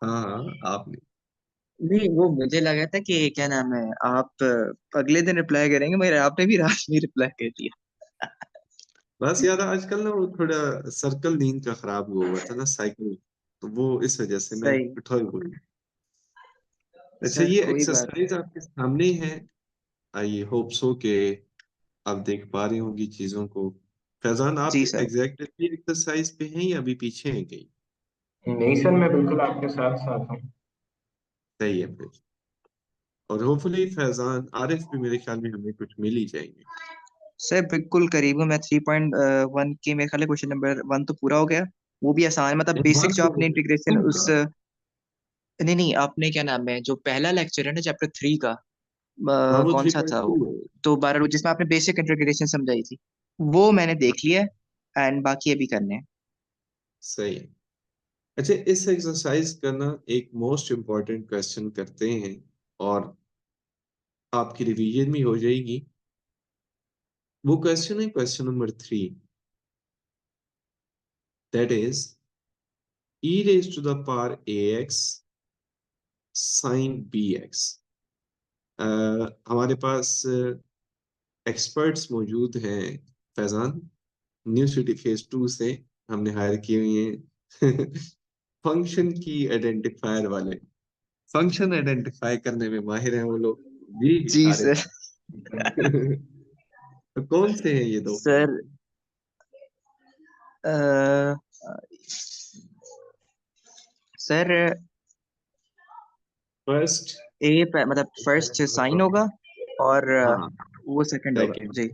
हाँ हाँ, आपने। नहीं, वो मुझे लगा था कि क्या नाम है, आप अगले दिन रिप्लाई करेंगे, मगर आपने भी रात में रिप्लाई कर दिया। बस यार आजकल ना वो थोड़ा सर्कल नींद का खराब हुआ था ना, साइकिल। तो वो इस वजह से मैं सही। उठा ही बोल। अच्छा, सर ये कोई बात एक्सरसाइज आपके सामने है। आई होप सो कि आप देख पा रही होंगी चीजों को। फैजान, आप जी सर। एग्जैक्टली एक्सरसाइज पे हैं या अभी पीछे हैं कहीं? नहीं सर, मैं बिल्कुल आपके साथ साथ हूँ। सही है फिर। और होपफुली फैजान आरिफ भी मेरे ख्याल में हमें कुछ मिल ही जाएंगे। सर बिल्कुल करीब हूँ मैं। 3.1 के मेरे ख्याल क्वेश्चन नंबर 1 तो पूरा हो गया। वो भी आसान, मतलब बेसिक वन जो तो आपने इंटीग्रेशन उनका। उस, नहीं नहीं, आपने क्या नाम है, जो पहला लेक्चर है ना चैप्टर 3 का, हाँ, वो कौन थ्री सा पॉइंट था टू वो, है। तो 12 जिसमें आपने बेसिक इंटीग्रेशन समझाई थी, वो मैंने देख लिया है। एंड बाकी अभी करने हैं। सही है। अच्छा, इस एक्सरसाइज का ना एक मोस्ट इम्पॉर्टेंट क्वेश्चन करते हैं, और आपकी रिवीजन भी हो जाएगी। वो क्वेश्चन है question number 3। That is e raised to the power ax sin bx। हमारे पास एक्सपर्ट्स मौजूद हैं फैजान, न्यू सिटी फेज 2 से। हमने हायर किए हुए हैं फंक्शन की आइडेंटिफायर वाले। फंक्शन आइडेंटिफाई करने में माहिर हैं वो लोग। जी जी आरिफ। सर। तो कौन से हैं ये दो सर फंक्शन? अ, सर फर्स्ट। मतलब फर्स्ट साइन होगा, और हाँ। वो सेकंड होगा सेकंड। जी।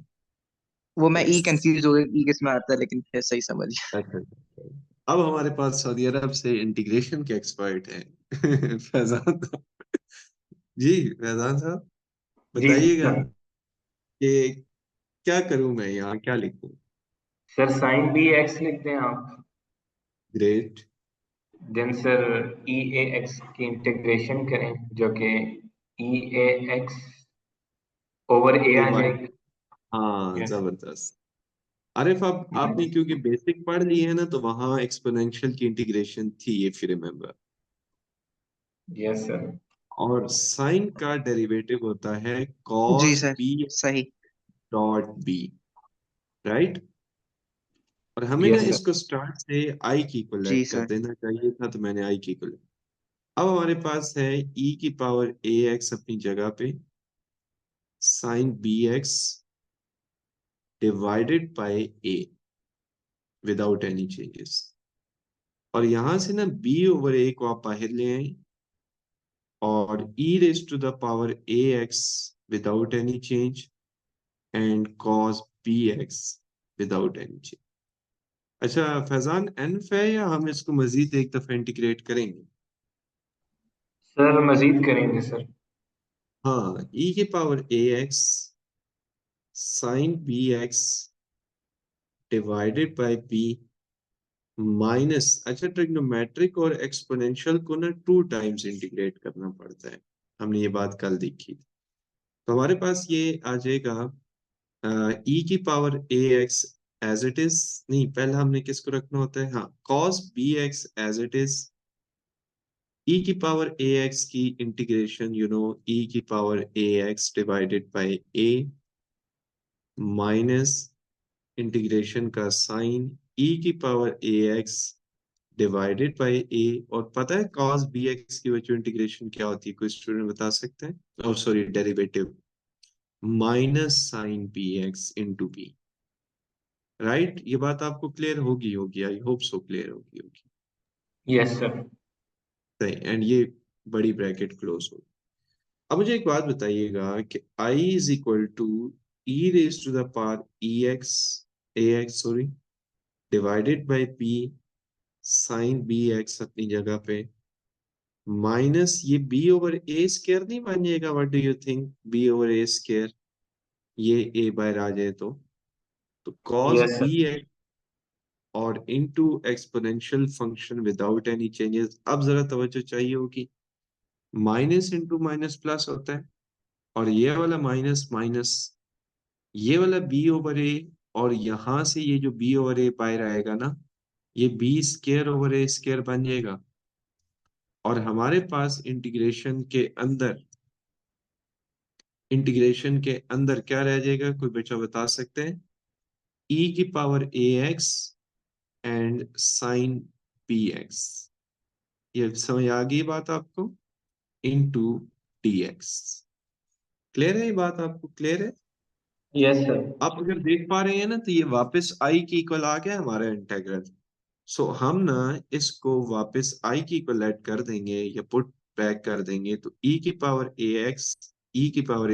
वो मैं ई यस। कंफ्यूज हो गया, ई किसमें आता है, लेकिन फिर सही समझ गया। अच्छा। अब हमारे पास सऊदी अरब से इंटीग्रेशन के एक्सपर्ट हैं फैजान साहब। जी फैजान साहब, जी बताइएगा सर। कि क्या करूं मैं यहाँ, क्या लिखूं? सर साइन बी एक्स लिख दें आप। ग्रेट। देन सर ई ए एक्स की इंटीग्रेशन करें, जो कि ई ए एक्स ओवर ए आ डिवाइड। जाएगी। हाँ, यस। जबरदस्त। आरिफ, आप आपने क्योंकि बेसिक पढ़ ली है ना, तो वहां एक्सपोनेंशियल की इंटीग्रेशन थी, if you remember. Yes sir. और साइन का डेरिवेटिव होता है जी कॉस सर। बी सही। Dot B. राइट। और हमें ना यस सर। इसको स्टार्ट से आई की जी इक्वलेट कर सर। देना चाहिए था, तो मैंने आई की इक्वलेट। अब हमारे पास है ई की पावर ए एक्स अपनी जगह पे, sine B X divided by A without any changes. और यहां से ना बी ओवर ए को आप बाहर ले आए, और e raise to the power A X without any change, and cos B X without any change. अच्छा फैजान, एनफ है या हम इसको मजीद एक दफा इंटीग्रेट करेंगे? सर मजीद करेंगे सर। हाँ, e की power A X sine B X divided by B minus, अच्छा ट्रिग्नोमेट्रिक और एक्सपोनेंशियल को ना 2 टाइम्स इंटीग्रेट करना पड़ता है। हमने ये बात कल देखी थी। तो हमारे पास ये आ जाएगा ई की power A X as it is. नहीं, पहले हमने किसको रखना होता है, हाँ, cos B X as it is. E की पावर ए एक्स की इंटीग्रेशन, ई की power A X divided by A minus integration का साइन ई की power A X divided by A. और पता है कॉस बी एक्स की वजह इंटीग्रेशन क्या होती है, कोई स्टूडेंट बता सकते हैं? और sorry, derivative minus sine B X into B. Right, ये बात आपको क्लियर होगी होगी, आई होप सो क्लियर होगी। Yes sir. सही, एंड ये बड़ी ब्रैकेट क्लोज हो। अब मुझे एक बात बताइएगा कि I is equal to E raise to the power E X A X sorry divided by B sine B X अपनी जगह पे, माइनस ये बी ओवर ए स्केयर नहीं बन जाएगा? What do you think, B over A square, ये A बाहर आ जाए तो cos yes B sir. X और into exponential function without any changes. अब जरा तवज्जो चाहिए होगी। माइनस इंटू माइनस प्लस होता है, और ये वाला माइनस माइनस, ये वाला बी ओवर ए, और यहां से ये जो बी ओवर ए बाहर आएगा ना, ये B square over A square बन जाएगा। और हमारे पास इंटीग्रेशन के अंदर क्या रह जाएगा, कोई बच्चा बता सकते हैं? e की power ax and sine bx, ये समझ आ गई बात आपको, इनटू dx। क्लियर है ये बात, आपको क्लियर है? Yes sir. आप अगर देख पा रहे हैं ना, तो ये वापस i की इक्वल आ गया हमारा इंटेग्रल। सो हम ना इसको वापस i की इक्वल ऐड कर देंगे या पुट बैक कर देंगे, तो e की power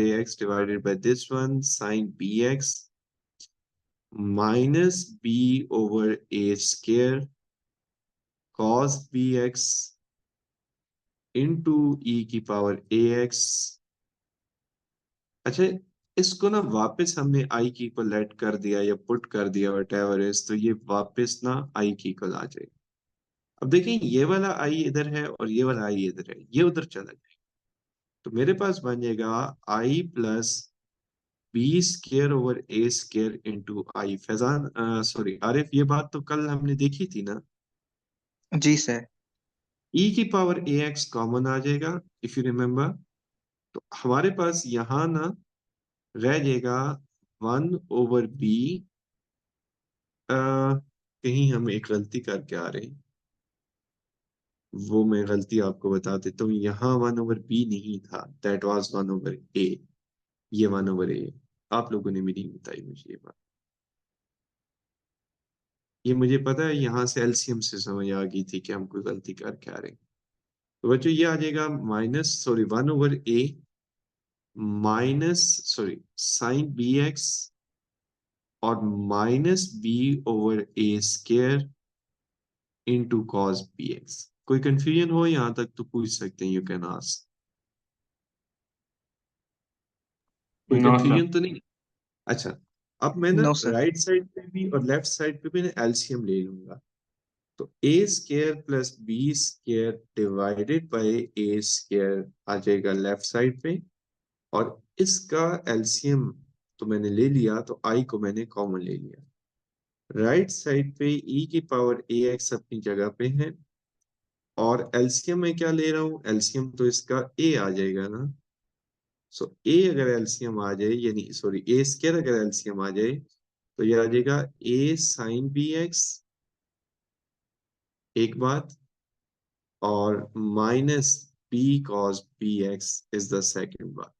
ax divided by this one sine bx minus b over a square cos bx into e की पावर ax। अच्छा, इसको ना वापस हमने i की इक्वल ऐड कर दिया या पुट कर दिया व्हाटएवर इज, तो ये वापस ना i की इक्वल आ जाएगा। अब देखें, ये वाला i इधर है और ये वाला i इधर है, ये उधर चला जाएगा, तो मेरे पास बन जाएगा i plus B square over A square into I. Faizan, sorry Arif, ये बात तो कल हमने देखी थी ना। जी सर। e की पावर ax कॉमन आ जाएगा इफ यू रिमेम्बर, तो हमारे पास यहाँ ना रह जाएगा 1/b। कहीं हम एक गलती करके आ रहे हैं, वो मैं गलती आपको बता देता हूँ। यहाँ 1/b नहीं था, दैट वाज 1/a, ये 1/a। आप लोगों ने भी नहीं बताई मुझे ये बात, ये मुझे पता है, यहाँ से एलसीएम से समझ आ गई थी कि हम कोई गलती करके आ रहे हैं। तो बच्चों ये आ जाएगा minus, sorry 1/a minus, sorry sine B X और minus B over A square into cos B X. कोई कंफ्यूजन हो यहाँ तक तो पूछ सकते हैं, यू कैन आस्क। कोई नो सर। कंफ्यूजन तो नहीं? अच्छा, अब मैं ना नो सर। राइट साइड पे भी और लेफ्ट साइड पे भी ना एलसीएम ले लूंगा, तो A square plus B square divided by A square आ जाएगा लेफ्ट साइड पे, और इसका एलसीएम तो मैंने ले लिया, तो आई को मैंने कॉमन ले लिया। राइट साइड पे e की पावर ax अपनी जगह पे है, और एलसीएम में क्या ले रहा हूँ, एलसीएम तो इसका a आ जाएगा ना। सो a अगर एलसीएम आ जाए, यानी सॉरी ए स्क्वायर अगर एलसीएम आ जाए, तो ये आ जाएगा a साइन बी एक्स, एक बात, और minus B cos B X is the second बात।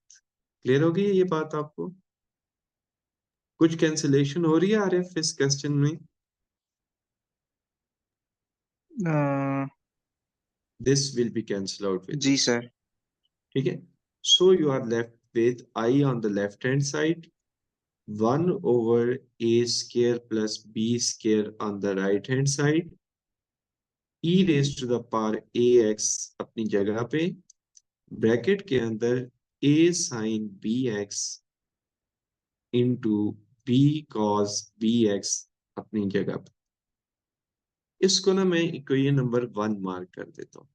क्लियर हो गई है ये बात आपको? कुछ कैंसिलेशन हो रही है आरएफ इस क्वेश्चन में? Uh, this will be cancel out with G this, sir. ठीक है। So you are left with I on the left hand side, 1/a square plus b square on the right hand side, e raised to the power ax अपनी जगह पे, bracket के अंदर a sin bx into b cos bx अपनी जगह पे। इसको ना मैं इक्वेशन नंबर 1 मार्क कर देता हूँ।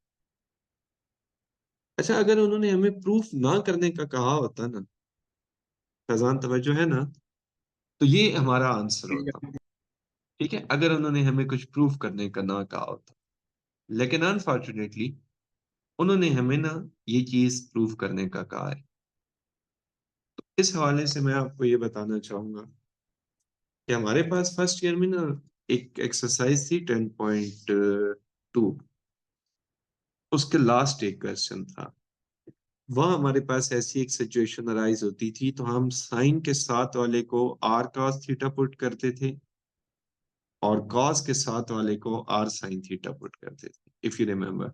अच्छा, अगर उन्होंने हमें प्रूफ ना करने का कहा होता ना, फैजान तवज्जो है ना, तो ये हमारा आंसर होता, ठीक है, अगर उन्होंने हमें कुछ प्रूफ करने का ना कहा होता। लेकिन अनफॉर्चुनेटली उन्होंने हमें ना ये चीज प्रूव करने का कहा है। इस हवाले से मैं आपको ये बताना चाहूंगा कि हमारे पास फर्स्ट ईयर में ना एक एक्सरसाइज थी 10.2, उसके लास्ट एक क्वेश्चन था। वहां हमारे पास ऐसी एक सिचुएशन अराइज होती थी, तो हम साइन के साथ वाले को आर कॉस थीटा पुट करते थे और कॉस के साथ वाले को आर साइन थीटा पुट करते थे, इफ यू रिमेम्बर।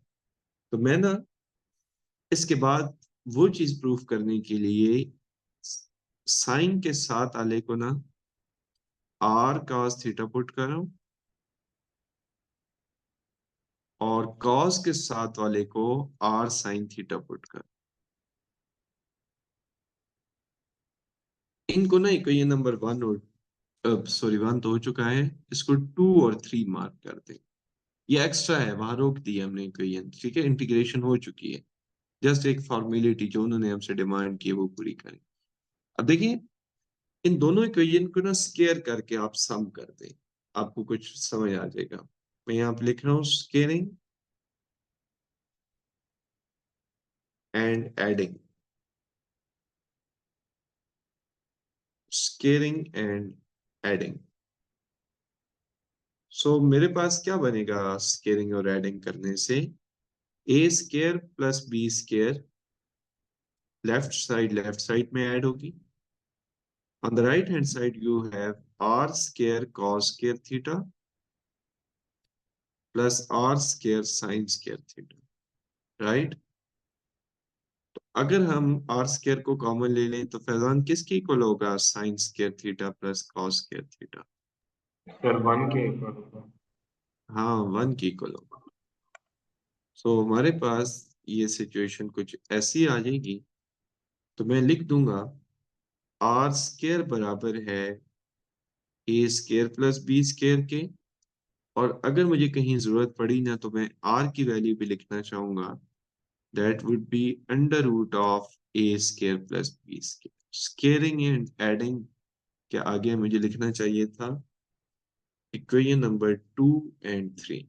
तो मैं ना इसके बाद वो चीज प्रूफ करने के लिए साइन के साथ वाले को ना आर cos थीटा पुट करो, और cos के साथ वाले को आर साइन थीटा पुट करो। इनको ना इक्वेशन नंबर 1 और सॉरी 1 तो हो चुका है, इसको 2 और 3 मार्क कर दे। ये एक्स्ट्रा है, वहां रोक दी है हमने इक्वेशन, ठीक है, इंटीग्रेशन हो चुकी है, जस्ट एक फॉर्मेलिटी जो उन्होंने हमसे डिमांड की है वो पूरी करें। अब देखिए, इन दोनों इक्वेशन को ना स्केयर करके आप सम कर दें, आपको कुछ समझ आ जाएगा। मैं यहाँ पे लिख रहा हूँ squaring and adding. Scaling and adding. So मेरे पास क्या बनेगा स्केलिंग और एडिंग करने से? A square plus B square left side में ऐड होगी. On the right hand side, you have r square cos square theta plus r square sin square theta, right? अगर हम r square को common ले लें तो फैजान किसकी इक्वल होगा? sin square theta plus cos square theta. Sir 1 के equal होगा. हाँ, 1 की इक्वल होगा. सो हमारे पास ये सिचुएशन कुछ ऐसी आ जाएगी. तो मैं लिख दूंगा r स्क्वायर बराबर है a square plus b square के. और अगर मुझे कहीं जरूरत पड़ी ना तो मैं r की वैल्यू भी लिखना चाहूंगा. That would be under root of a square plus b square. Scaling and adding के आगे मुझे लिखना चाहिए था इक्वेशन नंबर 2 and 3.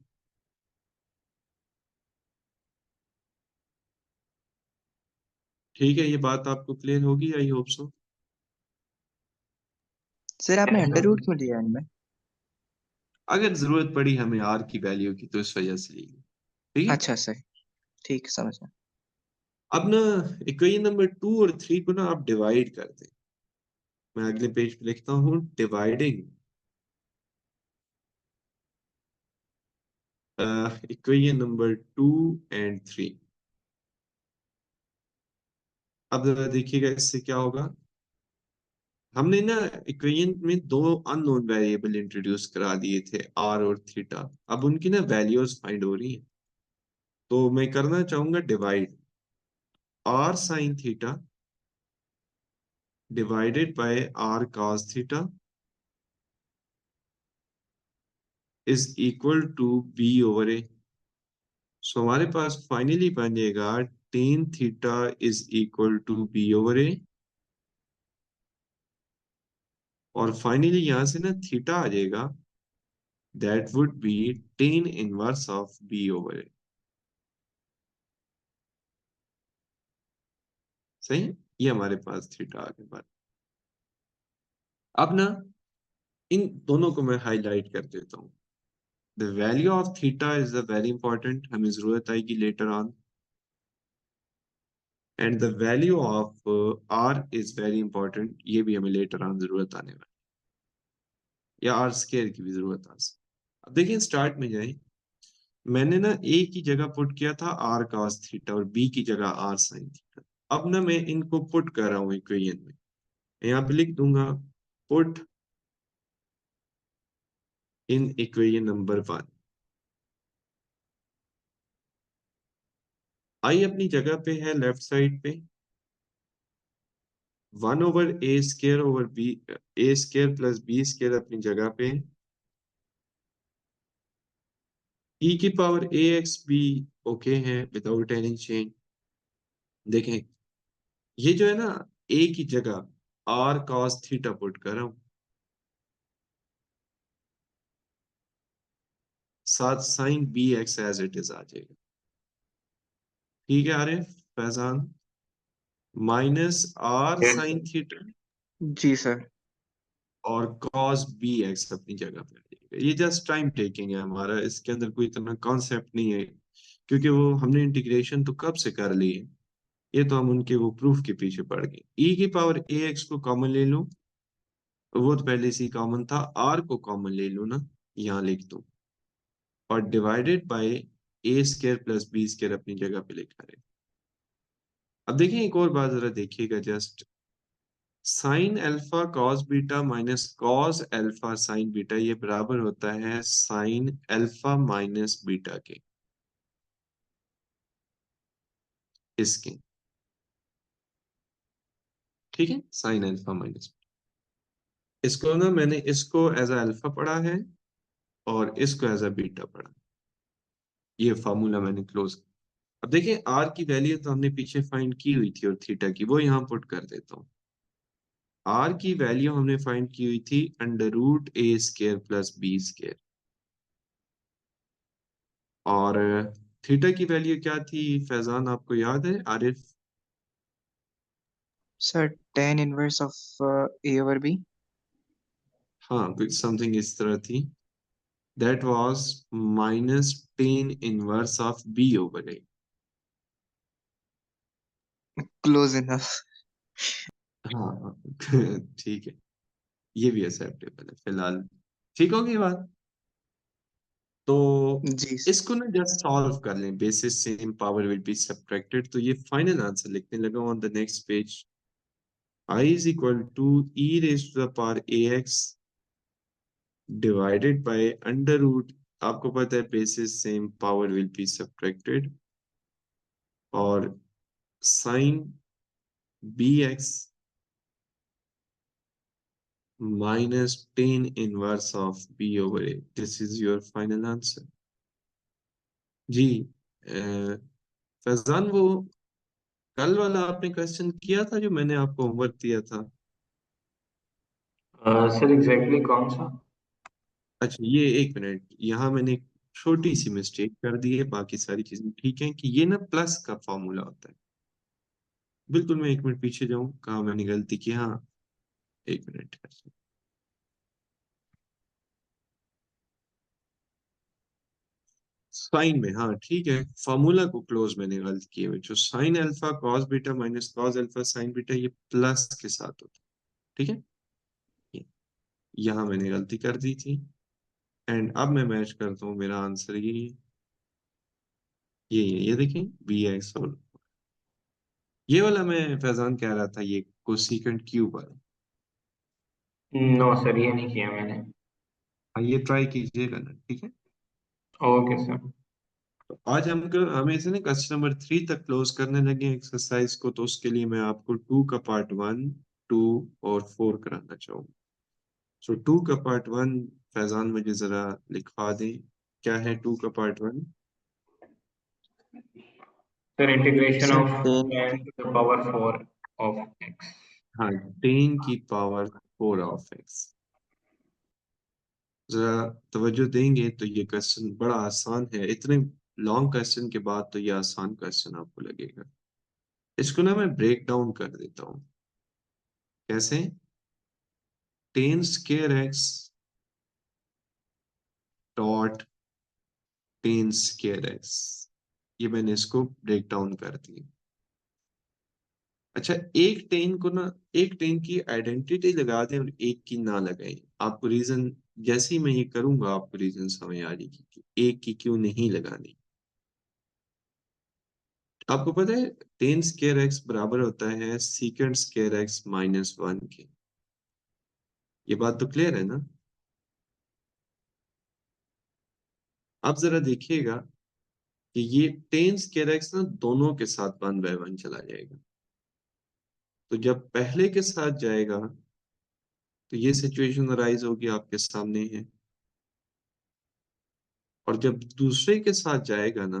ठीक है, ये बात आपको क्लियर होगी, आई होप सो. सर आपने Yes, अंडर sir. रूट क्यों लिया इनमें? अगर जरूरत पड़ी हमें r की वैल्यू की तो इस वजह से ली. ठीक है. अच्छा सर, ठीक समझ गया। अब ना इक्वेशन नंबर 2 और 3 को ना आप डिवाइड कर दें. मैं अगले पेज पे लिखता हूँ डिवाइडिंग इक्वेशन नंबर 2 and 3. अब जरा देखिएगा इससे क्या होगा. हमने ना इक्वेशन में दो अननोन वेरिएबल इंट्रोड्यूस करा दिए थे r और थीटा. अब उनकी ना वैल्यूज फाइंड हो रही हैं. तो मैं करना चाहूंगा divide r sine theta divided by r cos theta is equal to b over a. So हमारे पास फाइनली बन जाएगा tan theta is equal to b over a. और फाइनली यहां से ना थीटा आ जाएगा. That would be tan inverse of b over a. सही है? ये हमारे पास थीटा आगे बढ़. अब ना इन दोनों को मैं हाईलाइट कर देता हूँ. The value of theta is a very important, हमें जरूरत आएगी later on. And the value of R is very important, ये भी हमें लेटर ऑन जरूरत आने वाली. या आर स्केयर की भी जरूरत आ सकती. अब देखिए स्टार्ट में जाए. मैंने ना ए की जगह पुट किया था आर cos थीटा और बी की जगह आर साइन थीटा. अब ना मैं इनको पुट कर रहा हूँ इक्वेशन में. यहाँ पे लिख दूंगा पुट इन इक्वेशन नंबर 1. आई अपनी जगह पे है लेफ्ट साइड पे. 1 over A square over B, A square plus B square अपनी जगह पे. ई की पावर ए एक्स भी ओके है विदाउट एनी चेंज. देखें ये जो है ना ए की जगह आर cos थीटा पुट कर रहा हूं. साथ sine B X as it is आ जाएगा. ठीक है Arif Faizan. Minus R Yes, sine sir. Theta जी सर। और cos बी एक्स अपनी जगह पे आ जाएगा. ये जस्ट टाइम टेकिंग है हमारा, इसके अंदर कोई इतना कॉन्सेप्ट नहीं है. क्योंकि वो हमने इंटीग्रेशन तो कब से कर ली है. ये तो हम उनके वो प्रूफ के पीछे पड़ गए. ई की पावर ए एक्स को कॉमन ले लूं. वो तो पहले से ही कॉमन था. आर को कॉमन ले लूं ना, यहाँ लिख दूं. और divided by A square plus B square अपनी जगह पे लिखा है. अब देखिए एक और बात जरा देखिएगा just. Sine alpha cos beta minus cos alpha sign beta ये बराबर होता है साइन अल्फा माइनस बीटा के. इसके ठीक है साइन अल्फा माइनस. इसको ना मैंने इसको एज अ अल्फा पढ़ा है और इसको एज अ बीटा पढ़ा. ये फार्मूला मैंने क्लोज. अब देखिए आर की वैल्यू तो हमने पीछे फाइंड की हुई थी और थीटा की वो यहाँ पुट कर देता हूँ. आर की वैल्यू हमने फाइंड की हुई थी under root A square plus B square. और थीटा की वैल्यू क्या थी फैजान आपको याद है Arif? Sir tan inverse of a over b। हाँ, कुछ समथिंग इस तरह थी। That was minus tan inverse of B over A. Close enough. हाँ ठीक है, ये भी एक्सेप्टेबल है फिलहाल। ठीक होगी बात। तो जी इसको ना जस्ट सॉल्व कर लें, basis same power will be subtracted, तो ये फाइनल आंसर लिखने लगा on the next page. I is equal to e raised to the power ax divided by under root, आपको पता है basis same power will be subtracted, और sign bx minus tan inverse of b over a, this is your final answer। जी फैजान, वो कल वाला आपने question किया था जो मैंने आपको होमवर्क दिया था? सर एग्जैक्टली कौन सा? अच्छा, ये एक मिनट, यहाँ मैंने एक छोटी सी मिस्टेक कर दी है, बाकी सारी चीजें ठीक है। कि ये ना प्लस का फॉर्मूला होता है। बिल्कुल, मैं एक मिनट पीछे जाऊं, कहाँ मैंने गलती की? हाँ, एक मिनट। साइन में, हाँ ठीक है, फॉर्मूला को क्लोज मैंने गलत किए हुए, जो sine alpha cos beta minus cos alpha sign beta, ये प्लस के साथ होता है। ठीक है, ये यहाँ मैंने गलती कर दी थी। एंड अब मैं मैच करता हूँ, मेरा आंसर ये देखिए, बी एक्स। और ये वाला मैं फैजान कह रहा था, ये कोसिकेंट क्यूब वाला। नो सर, ये नहीं किया मैंने। हाँ, ये ट्राई कीजिएगा ना, ठीक है। Okay sir. तो आज हमें इसे ना क्वेश्चन नंबर 3 तक क्लोज करने लगे एक्सरसाइज को, तो उसके लिए मैं आपको 2 का पार्ट 1, 2 और 4 कराना चाहूंगा। सो 2 का पार्ट 1 फैजान मुझे जरा लिखवा दें, क्या है 2 का part 1? Sir integration sir of tan 10 to the power 4 of x। हाँ, 10 की पावर 4 ऑफ एक्स। जरा तवज्जो देंगे तो ये क्वेश्चन बड़ा आसान है, इतने लॉन्ग क्वेश्चन के बाद तो ये आसान क्वेश्चन आपको लगेगा। इसको ना मैं ब्रेक डाउन कर देता हूँ। कैसे? 10 square x dot 10 square x, ये मैंने इसको ब्रेक डाउन कर दिया। अच्छा, एक टेन की आइडेंटिटी लगा दें और एक की ना लगाएं। आपको रीजन, जैसे ही मैं ये करूंगा आपको रीजन समझ आ जाएगी कि एक की क्यों नहीं लगानी। आपको पता है 10 स्क्वायर एक्स बराबर होता है सीकेंड स्क्वायर एक्स माइनस 1 के। ये बात तो क्लियर है ना? आप जरा देखिएगा कि ये 10 स्क्वायर एक्स ना दोनों के साथ 1/1 चला जाएगा। तो जब पहले के साथ जाएगा तो ये सिचुएशन अराइज होगी, आपके सामने है। और जब दूसरे के साथ जाएगा ना,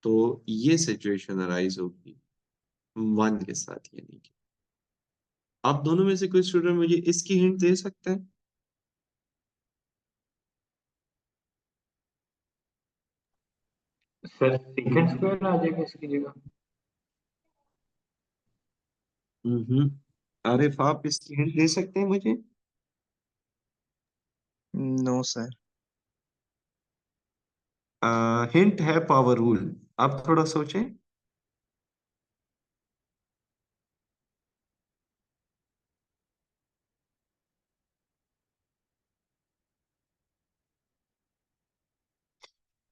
तो ये सिचुएशन अराइज होगी 1 के साथ, यानी कि आप दोनों में से कोई स्टूडेंट मुझे इसकी हिंट दे सकता है? सर सीकेंड स्क्वायर आ जाएगा इसकी जगह। हम्म आरिफ, आप इसकी हिंट दे सकते हैं मुझे? No sir. हिंट है पावर रूल, आप थोड़ा सोचें।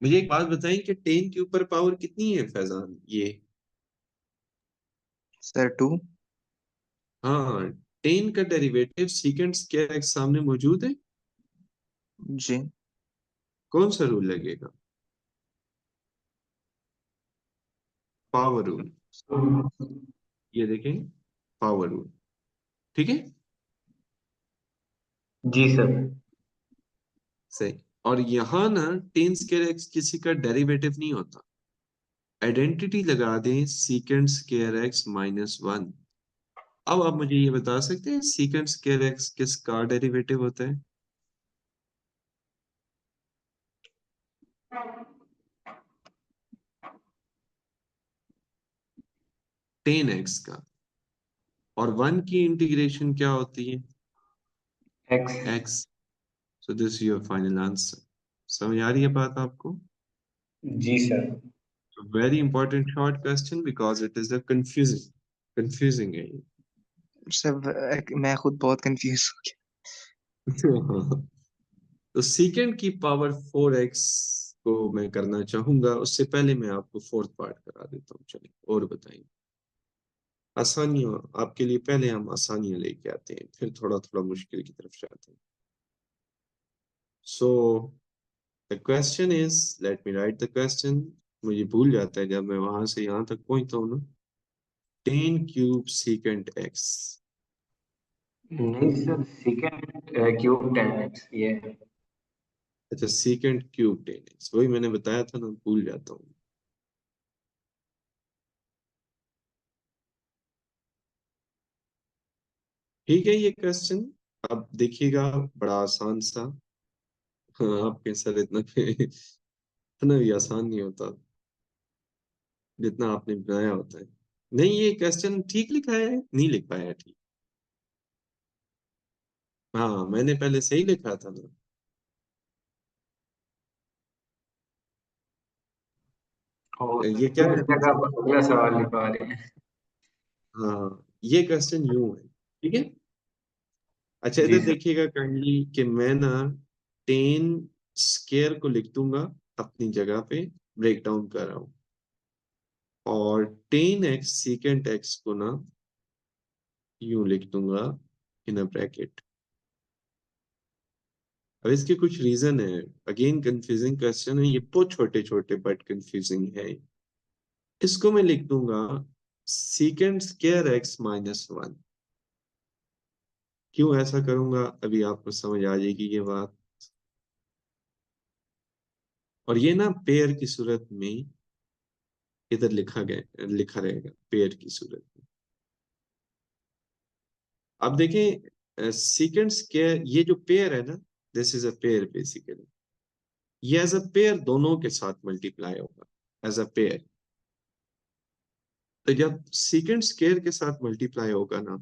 मुझे एक बात बताएं कि 10 के ऊपर पावर कितनी है फैजान? ये सर 2। हाँ, 10 का डेरिवेटिव सीकेंड स्क्वायर एक्स सामने मौजूद है। जी। कौन सा रूल लगेगा? Power rule. ये देखें, पावर रूल। ठीक है, जी सर। सही। और यहाँ ना 10 स्क्वायर एक्स किसी का डेरिवेटिव नहीं होता। आइडेंटिटी लगा दें सीकेंड स्क्वायर एक्स माइनस 1। अब आप मुझे ये बता सकते हैं सीकेंड स्क्वायर एक्स किसका डेरिवेटिव होता है? 10 एक्स का। और 1 की इंटीग्रेशन क्या होती है? X. x. So this is your final answer. समझ आ रही है बात आपको? जी sir. Very important short question because it is a confusing है ये. सब मैं खुद बहुत कंफ्यूज हो गया। तो सीकेंड की पावर 4x को मैं करना चाहूंगा, उससे पहले मैं आपको फोर्थ पार्ट करा देता हूँ। चलिए और बताइए आसानियां आपके लिए। पहले हम आसानियां लेके आते हैं, फिर थोड़ा थोड़ा मुश्किल की तरफ जाते हैं। So the question is, let me right the question. मुझे भूल जाता है जब मैं वहां से यहाँ तक पहुंचता हूँ ना। 10 क्यूब सीकेंट x। नहीं सर, सेकेंड क्यूब 10x ये है। अच्छा, सीकेंट क्यूब 10x, वही मैंने बताया था ना, भूल जाता हूँ। ठीक है ये क्वेश्चन। अब देखिएगा, बड़ा आसान सा। हाँ, आपके सर इतना भी आसान नहीं होता जितना आपने बनाया होता है। नहीं, ये क्वेश्चन ठीक लिखा है, नहीं लिख पाया ठीक। हाँ, मैंने पहले सही लिखा था ना। और ये क्या इस करना जगह चाहिए? पर अगला सवाल लिखवा रहे हैं। हाँ, ये क्वेश्चन यूं है, ठीक है। अच्छा, जी इधर सर। देखिएगा काइंडली कि मैं ना 10 स्केयर को लिख दूंगा अपनी जगह पे, ब्रेक डाउन कर रहा हूँ। और 10x सीकेंट x को ना यूं लिख दूंगा इन अ ब्रैकेट। अब इसके कुछ रीजन है। अगेन कंफ्यूजिंग क्वेश्चन है ये, बहुत छोटे छोटे बट कंफ्यूजिंग है। इसको मैं लिख दूंगा सीकेंट स्क्वायर x माइनस 1। क्यों ऐसा करूंगा अभी आपको समझ आ जाएगी ये बात। और ये ना पेयर की सूरत में इधर लिखा रहेगा पेयर की सूरत में। अब देखें सीकेंट स्क्वायर, ये जो पेयर है ना, this is a pair basically. ये एज अ पेयर दोनों के साथ मल्टीप्लाई होगा एज अ पेयर। तो जब सीकेंट स्क्वायर के साथ मल्टीप्लाई होगा ना,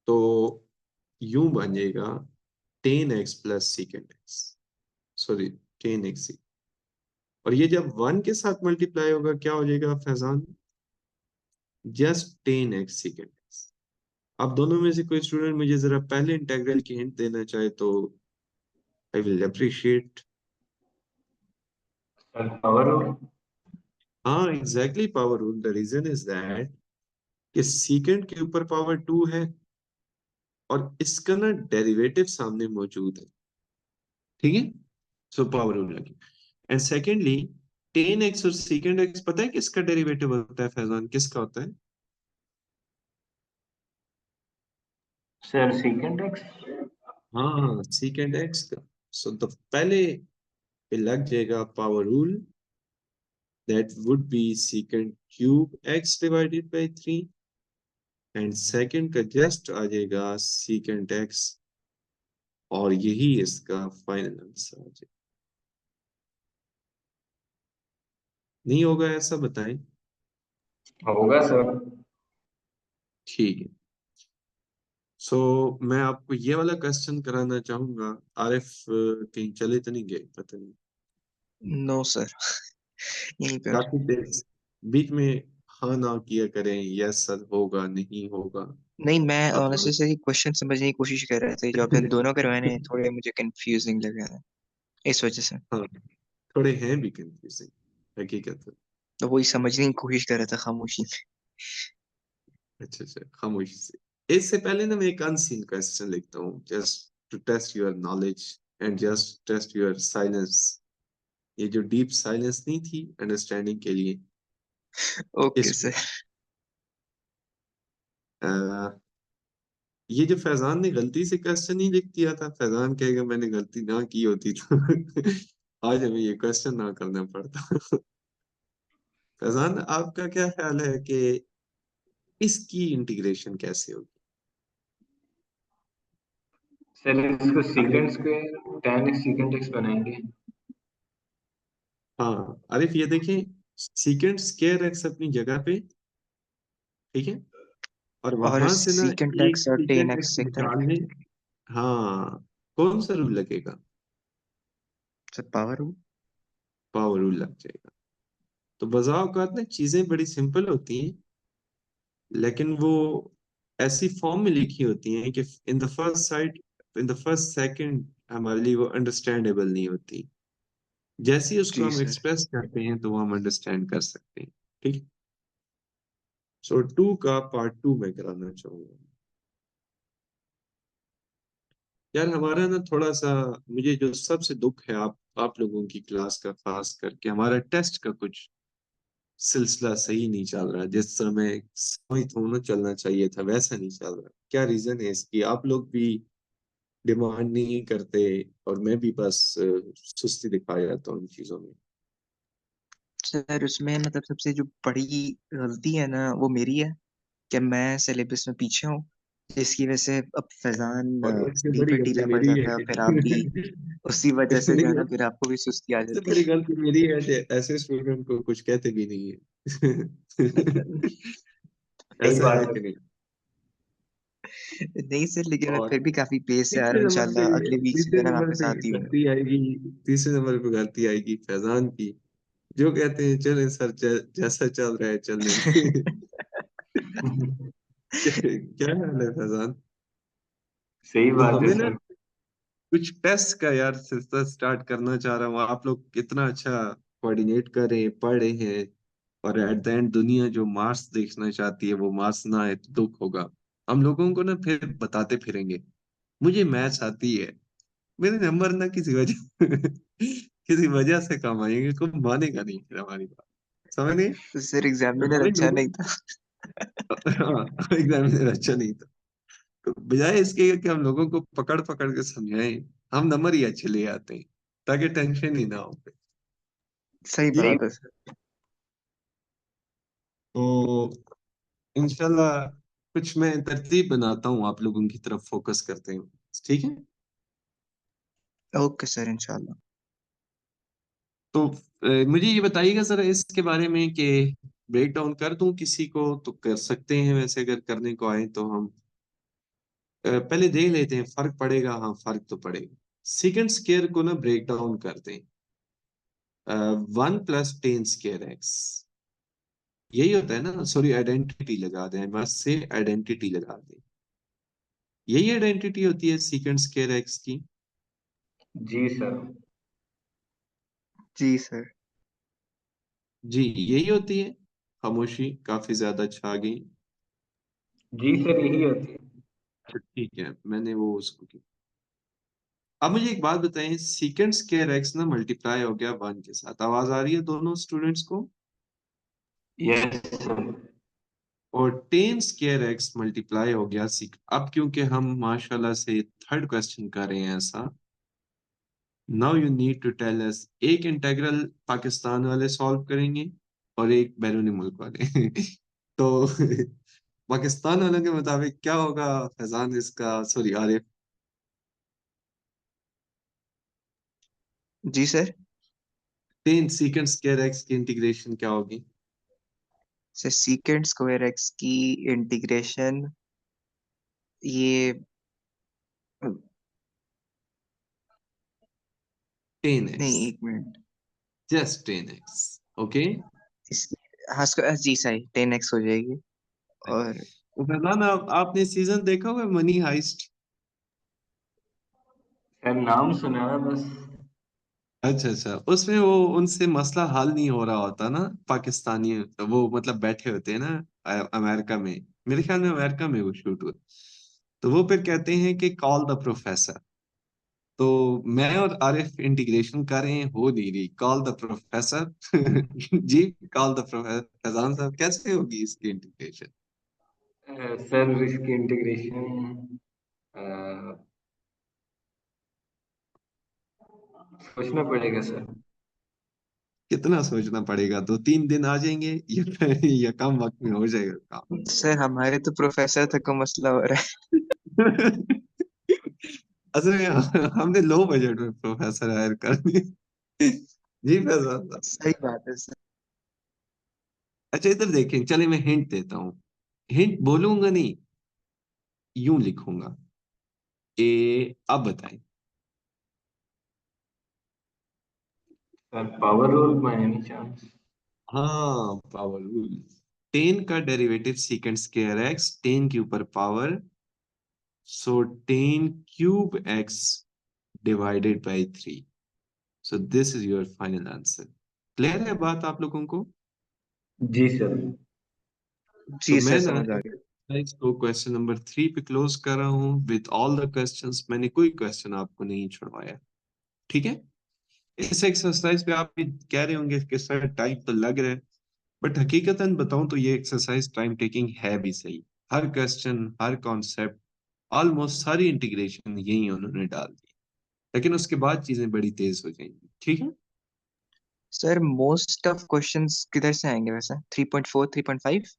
तो यूं बन जाएगा 10x plus secant x, sorry 10x। और ये जब 1 के साथ मल्टीप्लाई होगा क्या हो जाएगा Faizan? Just 10x secant x. आप दोनों में से कोई स्टूडेंट मुझे जरा पहले इंटीग्रल की हिंट देना चाहे तो I will appreciate. Sir power rule. हाँ exactly, power rule. The reason is that कि सीकेंट के ऊपर पावर 2 है और इसका ना डेरिवेटिव सामने मौजूद है, ठीक है। सो पावर रूल लगी। एंड सेकेंडली 10x और सीकेंट x, पता है किसका डेरिवेटिव होता है फैजान? किसका होता है? Sir second x. हाँ, सीकेंट x का। सो तो पहले पे लग जाएगा power rule, that would B secant cube x divided by 3। And second का जस्ट आ जाएगा सीकेंट x, और यही इसका फाइनल आंसर आ जाएगा। नहीं होगा ऐसा बताएं? होगा सर। ठीक है। सो मैं आपको ये वाला क्वेश्चन कराना चाहूंगा। आरिफ कहीं चले तो नहीं गए? पता नहीं, नो सर, यहीं पे। काफी देर बीच में हाँ ना किया करें, यस सर होगा नहीं होगा। नहीं, मैं आप ऑनेस्टली से क्वेश्चन समझने की कोशिश कर रहा था। जो आपने दोनों करवाए ने थोड़े मुझे कंफ्यूजिंग लगे हैं, इस वजह से। हाँ, थोड़े हैं भी कंफ्यूजिंग हकीकत है। तो वही समझने की कोशिश कर रहा था खामोशी में। अच्छा अच्छा, खामोशी से। इससे पहले ना मैं एक अनसीन क्वेश्चन लिखता हूँ, just to test your knowledge and just test your silence. ये जो डीप साइलेंस नहीं थी अंडरस्टैंडिंग के लिए, ओके इसको। सर। ये जो फैजान ने गलती से क्वेश्चन ही लिख दिया था, फैजान कहेगा मैंने गलती ना की होती तो आज हमें ये क्वेश्चन ना करना पड़ता। फैजान, आपका क्या ख्याल है कि इसकी इंटीग्रेशन कैसे होगी? सर इसको अरे सीकेंड स्क्वायर 10x सीकेंड एक्स बनाएंगे। हाँ, अरे ये देखें, सीकेंट स्क्वायर एक्स अपनी जगह पे ठीक है, और और वहां से ना सीकेंट एक एक्स और टेन सीकेंट एक्स एक्स एक तरफ। निकालने। हाँ, कौन सा रूल लगेगा? Sir power rule. Power rule लग जाएगा। तो बजाय औकात ना चीजें बड़ी सिंपल होती हैं, लेकिन वो ऐसी फॉर्म में लिखी होती हैं कि इन द फर्स्ट सेकंड हमारे लिए वो अंडरस्टैंडेबल नहीं होती। जैसे ही उसको जी हम सर। एक्सप्रेस करते हैं तो वो हम अंडरस्टैंड कर सकते हैं। ठीक है। सो टू का पार्ट टू में कराना चाहूंगा। यार हमारा ना थोड़ा सा, मुझे जो सबसे दुख है आप लोगों की क्लास का, खास करके हमारा टेस्ट का कुछ सिलसिला सही नहीं चल रहा। जिस तरह मैं समझता हूँ ना चलना चाहिए था, वैसा नहीं चल रहा। क्या रीजन है इसकी? आप लोग भी डिमांड नहीं करते और मैं भी बस सुस्ती दिखा जाता हूँ इन चीजों में। सर उसमें मतलब सबसे जो बड़ी गलती है ना वो मेरी है कि मैं सिलेबस में पीछे हूँ, जिसकी वजह से अब फैजान और इससे डी बड़ी पे गलती ढीला पड़ मेरी है जाता है, और फिर आप भी कि उसी वजह इससे से बड़ी जो है ना गलती फिर आपको भी सुस्ती आ इससे जाती बड़ी गलती मेरी है कि ऐसे स्टूडेंट को कुछ कहते भी नहीं है। है। सही ऐसा है बात है। कि नहीं? नहीं सर, लेकिन मैं और फिर भी काफी पेस है यार, तीसरे नंबर पे इंशाल्लाह अगले वीक से जो तीसरे है ना नंबर वापस पे आती हूँ। गलती आएगी। तीसरे नंबर पे गलती आएगी फैजान की, जो कहते हैं चलें सर, जैसा चल रहा है चलने दें। क्या हाल है फैजान? सही तो बात है हमें ना सर। कुछ टेस्ट का यार सिलसिला स्टार्ट करना चाह रहा हूँ। आप लोग इतना अच्छा कोऑर्डिनेट कर रहे हैं, पढ़ रहे हैं, और एट द एंड दुनिया जो मार्क्स देखना चाहती है वो मार्क्स ना आए तो दुख होगा। हम लोगों को ना फिर बताते फिरेंगे मुझे मैथ्स आती है, मेरे नंबर ना किसी वजह किसी वजह से कम आएंगे, कोई मानेगा नहीं फिर हमारी बात। समझ नहीं? तो सर तो एग्जामिनर हमें अच्छा लोगों, नहीं था। हाँ, एग्जामिनर अच्छा नहीं था। तो बजाय इसके कि हम लोगों को पकड़ पकड़ के समझाएं, हम नंबर ही अच्छे ले आते हैं ताकि टेंशन ही ना हो। सही ठीक। बात है सर। तो इंशाल्लाह कुछ मैं तरतीब बनाता हूँ, आप लोगों की तरफ फोकस करते हैं। ठीक है। ओके सर, इंशाल्लाह। तो मुझे ये बताइएगा जरा इसके बारे में कि ब्रेक डाउन कर दूं किसी को तो कर सकते हैं, वैसे अगर करने को आए तो हम पहले देख लेते हैं फर्क पड़ेगा। हाँ, फर्क तो पड़ेगा। सेकंड स्केयर को ना ब्रेक डाउन कर दें। 1 + 10^2 यही होता है ना? सॉरी, आइडेंटिटी लगा दें, बस से आइडेंटिटी लगा दें। यही आइडेंटिटी होती है सेकंड स्केयर एक्स की। जी सर। जी सर। जी यही होती है। खामोशी काफी ज्यादा छा गई। जी सर, यही होती है। अच्छा ठीक है, मैंने वो उसको की। अब मुझे एक बात बताएं, सीकेंड स्केयर एक्स ना मल्टीप्लाई हो गया 1 के साथ। आवाज आ रही है दोनों स्टूडेंट्स को? Yes sir. और 10 स्केयर एक्स मल्टीप्लाई हो गया अब क्योंकि हम माशाल्लाह से थर्ड क्वेश्चन कर रहे हैं ऐसा, now you need to tell us. एक इंटेग्रल पाकिस्तान वाले सॉल्व करेंगे और एक बैरूनी मुल्क वाले। तो पाकिस्तान वालों के मुताबिक क्या होगा फैजान इसका, सॉरी आरिफ? जी सर। 10 सेकंड स्क्वायर एक्स की इंटीग्रेशन क्या होगी? सर सीकेंट स्क्वायर एक्स की इंटीग्रेशन, ये 10 एक्स, नहीं, एक मिनट। Just 10 x. ओके। इस हाँ जी सही 10x हो जाएगी। और तो फैजान आपने सीजन देखा हुआ मनी हाइस्ट? सर नाम सुना है बस। अच्छा अच्छा, उसमें वो उनसे मसला हल नहीं हो रहा होता ना, पाकिस्तानी वो मतलब बैठे होते हैं ना अमेरिका में, मेरे ख्याल में अमेरिका में वो शूट हुआ। तो वो फिर कहते हैं कि कॉल द प्रोफेसर। तो मैं और आरिफ इंटीग्रेशन कर रहे हैं, हो नहीं रही, कॉल द प्रोफेसर। जी, कॉल द प्रोफेसर। फैजान साहब कैसे होगी इसकी इंटीग्रेशन? सर इसकी इंटीग्रेशन सोचना पड़ेगा सर। कितना सोचना पड़ेगा? 2-3 दिन आ जाएंगे या कम वक्त में हो जाएगा काम? सर हमारे तो प्रोफेसर तक को मसला हो रहा असल में हमने लो बजट में प्रोफेसर हायर कर दिए। जी फैजान साहब। है। सही बात है सर। अच्छा इधर देखें, चले मैं हिंट देता हूँ। हिंट बोलूंगा नहीं, यूं लिखूंगा। अब बताएं। Sir power rule by any chance? हाँ, पावर रूल। 10 का डेरिवेटिव सीकेंड स्क्वायर एक्स, 10 के ऊपर power, so 10 cube x divided bye 3। So this is your final answer. Clear है बात आप लोगों को? जी सर। तो जी सर, मैं ना समझ आ गया। एक्सरसाइज को क्वेश्चन नंबर 3 पे क्लोज कर रहा हूँ विद ऑल द क्वेश्चंस। मैंने कोई क्वेश्चन आपको नहीं छुड़वाया, ठीक है? इस एक्सरसाइज पे आप भी कह रहे होंगे कि सर टाइम तो लग रहा है, बट हकीकतन बताऊं तो ये एक्सरसाइज टाइम टेकिंग है भी सही। हर क्वेश्चन, हर कॉन्सेप्ट, ऑलमोस्ट सारी इंटीग्रेशन यही उन्होंने डाल दी, लेकिन उसके बाद चीजें बड़ी तेज हो जाएंगी, ठीक है? सर मोस्ट ऑफ क्वेश्चंस किधर से आएंगे वैसे? 3.4, 3.5?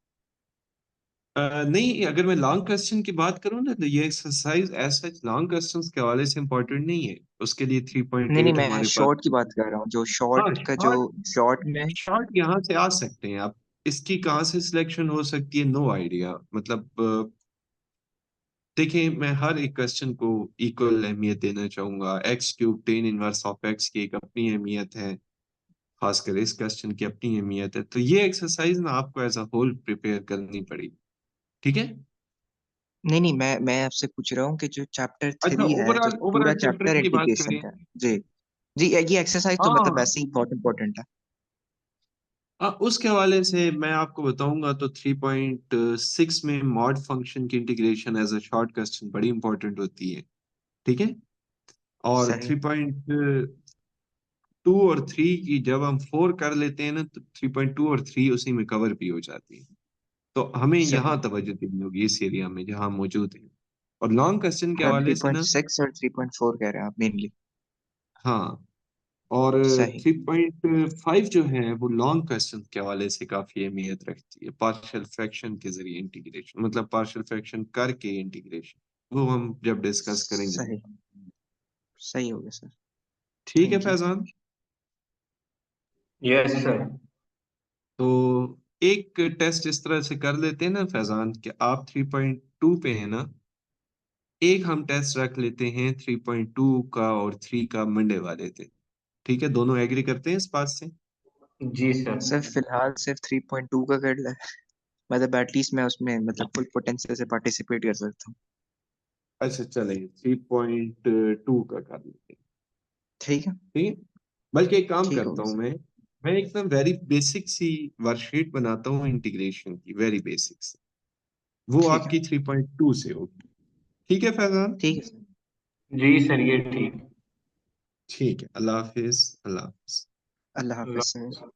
नहीं, अगर मैं लॉन्ग क्वेश्चन की बात करूं ना, तो ये exercise as such long questions के हवाले से इंपॉर्टेंट नहीं है। उसके लिए नहीं नहीं, 3.8 मैं हमारे पास। शॉर्ट की बात कर रहा हूँ, जो हाँ, शॉर्ट का, जो शॉर्ट। शॉर्ट में। शॉर्ट यहाँ से आ सकते हैं आप। इसकी कहाँ से सिलेक्शन हो सकती है, नो आइडिया। मतलब देखिए, मैं हर एक क्वेश्चन को इक्वल अहमियत देना चाहूंगा। X cube 10 inverse of x की एक अपनी अहमियत है, खासकर इस क्वेश्चन की अपनी अहमियत है। तो ये एक्सरसाइज ना आपको एज अ होल प्रिपेयर करनी पड़ेगी, ठीक है? नहीं नहीं, मैं आपसे पूछ रहा हूँ कि जो चैप्टर अच्छा, 3 है, जो ओवरऑल पूरा ओवरऑल चैप्टर चैप्टर की बात इंटीग्रेशन करें। का है। जी जी, ये एक्सरसाइज तो मतलब हाँ, वैसे ही बहुत इंपॉर्टेंट है। उसके हवाले से मैं आपको बताऊंगा तो 3.6 में मॉड फंक्शन की integration as a short question बड़ी इंपॉर्टेंट होती है, ठीक है? और सही। 3.2 और 3 की जब हम 4 कर लेते हैं ना, तो 3.2 और 3 उसी में कवर भी हो जाती है। तो हमें सही। यहाँ तवज्जो देनी होगी इस एरिया में जहाँ हम मौजूद हैं। और लॉन्ग क्वेश्चन के मतलब हवाले से ना, 3.6 और 3.4 कह रहे हैं आप मेनली? हाँ, और सही। 3.5 जो है वो लॉन्ग क्वेश्चन के हवाले से काफी अहमियत रखती है। पार्शियल फ्रैक्शन के जरिए इंटीग्रेशन, मतलब पार्शियल फ्रैक्शन करके इंटीग्रेशन, वो हम जब डिस्कस करेंगे। सही। सही हो गया सर। ठीक है thank you. Faizan? Yes sir. तो एक टेस्ट इस तरह से कर लेते हैं ना फैजान, कि आप 3.2 पे है ना, एक हम टेस्ट रख लेते हैं 3.2 का और 3 का मंडे वाले थे। ठीक है, दोनों एग्री करते हैं इस बात से? जी सर। सर फिलहाल सिर्फ 3.2 का कर ले, मतलब एटलीस्ट मैं उसमें मतलब फुल पोटेंशियल से पार्टिसिपेट कर सकता हूँ। अच्छा, चलें 3.2 का कर लेते हैं। ठीक है। ठीक है, बल्कि एक काम ठीक करता होगा हूँ सर। मैं एकदम वेरी बेसिक सी वर्कशीट बनाता हूँ इंटीग्रेशन की, वेरी बेसिक सी। वो ठीक है। आपकी 3.2 से होगी। ठीक है फैजान? ठीक है सर। जी सर, ये ठीक। ठीक है, अल्लाह हाफिज, अल्लाह हाफिज। अल्लाह हाफिज सर।